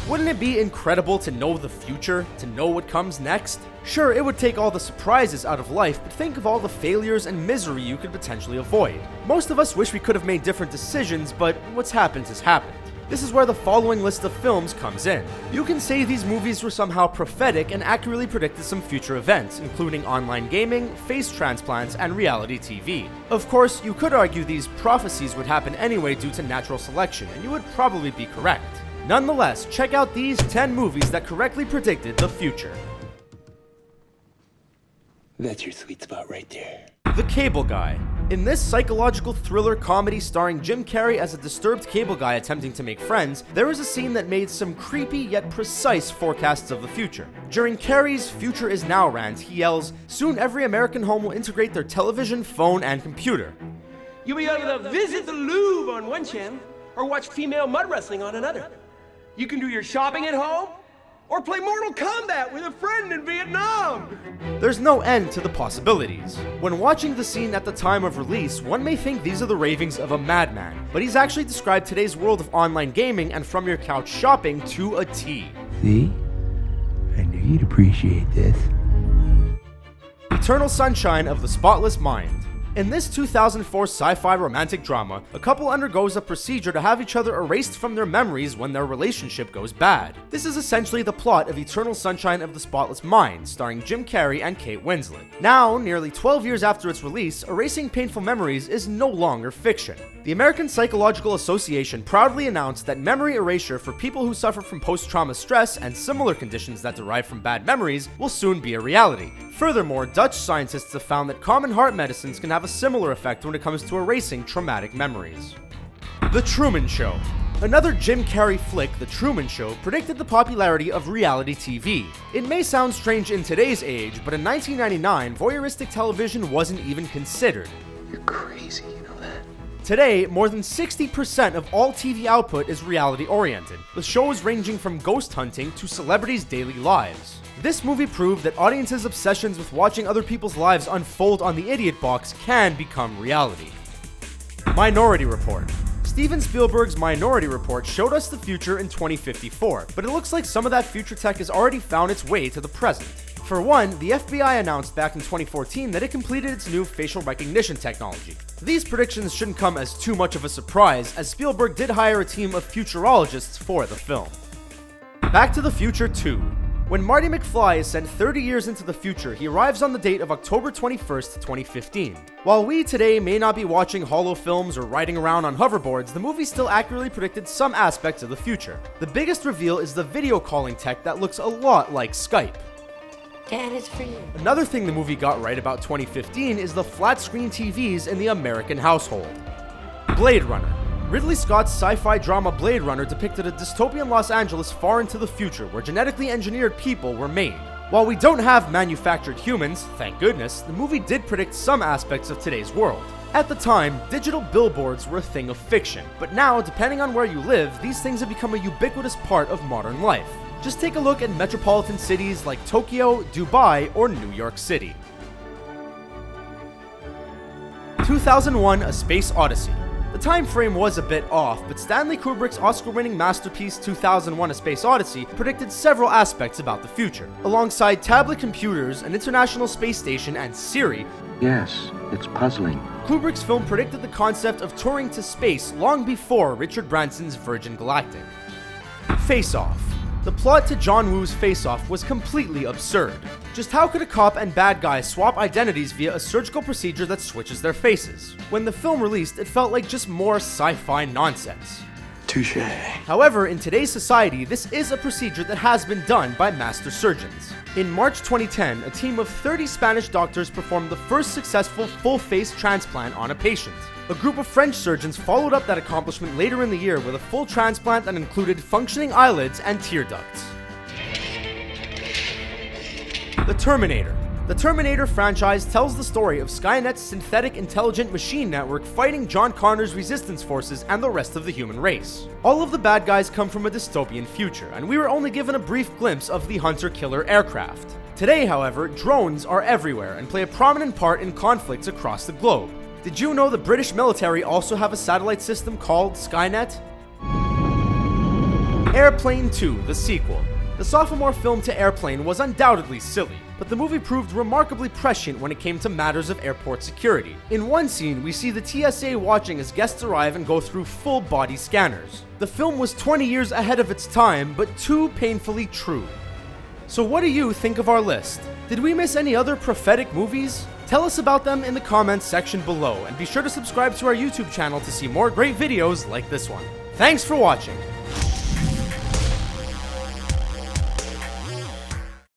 Wouldn't it be incredible to know the future, to know what comes next? Sure, it would take all the surprises out of life, but think of all the failures and misery you could potentially avoid. Most of us wish we could have made different decisions, but what's happened has happened. This is where the following list of films comes in. You can say these movies were somehow prophetic and accurately predicted some future events, including online gaming, face transplants, and reality TV. Of course, you could argue these prophecies would happen anyway due to natural selection, and you would probably be correct. Nonetheless, check out these 10 movies that correctly predicted the future. That's your sweet spot right there. The Cable Guy. In this psychological thriller comedy starring Jim Carrey as a disturbed cable guy attempting to make friends, there is a scene that made some creepy yet precise forecasts of the future. During Carrey's "Future is Now" rant, he yells, "Soon every American home will integrate their television, phone, and computer." You'll be able to visit the Louvre on one channel, or watch female mud wrestling on another. You can do your shopping at home, or play Mortal Kombat with a friend in Vietnam! There's no end to the possibilities. When watching the scene at the time of release, one may think these are the ravings of a madman, but he's actually described today's world of online gaming and from your couch shopping to a T. See? I knew you'd appreciate this. Eternal Sunshine of the Spotless Mind. In this 2004 sci-fi romantic drama, a couple undergoes a procedure to have each other erased from their memories when their relationship goes bad. This is essentially the plot of Eternal Sunshine of the Spotless Mind, starring Jim Carrey and Kate Winslet. Now, nearly 12 years after its release, erasing painful memories is no longer fiction. The American Psychological Association proudly announced that memory erasure for people who suffer from post-trauma stress and similar conditions that derive from bad memories will soon be a reality. Furthermore, Dutch scientists have found that common heart medicines can have a similar effect when it comes to erasing traumatic memories. The Truman Show. Another Jim Carrey flick, The Truman Show, predicted the popularity of reality TV. It may sound strange in today's age, but in 1999, voyeuristic television wasn't even considered. You're crazy, you know that? Today, more than 60% of all TV output is reality-oriented, with shows ranging from ghost hunting to celebrities' daily lives. This movie proved that audiences' obsessions with watching other people's lives unfold on the idiot box can become reality. Minority Report. Steven Spielberg's Minority Report showed us the future in 2054, but it looks like some of that future tech has already found its way to the present. For one, the FBI announced back in 2014 that it completed its new facial recognition technology. These predictions shouldn't come as too much of a surprise, as Spielberg did hire a team of futurologists for the film. Back to the Future 2. When Marty McFly is sent 30 years into the future, he arrives on the date of October 21st, 2015. While we today may not be watching holo films or riding around on hoverboards, the movie still accurately predicted some aspects of the future. The biggest reveal is the video calling tech that looks a lot like Skype. Dad, it's for you. Another thing the movie got right about 2015 is the flat screen TVs in the American household. Blade Runner. Ridley Scott's sci-fi drama Blade Runner depicted a dystopian Los Angeles far into the future where genetically engineered people were made. While we don't have manufactured humans, thank goodness, the movie did predict some aspects of today's world. At the time, digital billboards were a thing of fiction, but now, depending on where you live, these things have become a ubiquitous part of modern life. Just take a look at metropolitan cities like Tokyo, Dubai, or New York City. 2001: A Space Odyssey. The time frame was a bit off, but Stanley Kubrick's Oscar-winning masterpiece 2001: A Space Odyssey predicted several aspects about the future. Alongside tablet computers, an international space station, and Siri, Yes, it's puzzling. Kubrick's film predicted the concept of touring to space long before Richard Branson's Virgin Galactic. Face Off. The plot to John Woo's Face Off was completely absurd. Just how could a cop and bad guy swap identities via a surgical procedure that switches their faces? When the film released, it felt like just more sci-fi nonsense. Touche. However, in today's society, this is a procedure that has been done by master surgeons. In March 2010, a team of 30 Spanish doctors performed the first successful full-face transplant on a patient. A group of French surgeons followed up that accomplishment later in the year with a full transplant that included functioning eyelids and tear ducts. The Terminator. The Terminator franchise tells the story of Skynet's synthetic intelligent machine network fighting John Connor's resistance forces and the rest of the human race. All of the bad guys come from a dystopian future, and we were only given a brief glimpse of the hunter-killer aircraft. Today, however, drones are everywhere and play a prominent part in conflicts across the globe. Did you know the British military also have a satellite system called Skynet? Airplane 2, the sequel. The sophomore film to Airplane was undoubtedly silly, but the movie proved remarkably prescient when it came to matters of airport security. In one scene, we see the TSA watching as guests arrive and go through full body scanners. The film was 20 years ahead of its time, but too painfully true. So what do you think of our list? Did we miss any other prophetic movies? Tell us about them in the comments section below, and be sure to subscribe to our YouTube channel to see more great videos like this one. Thanks for watching!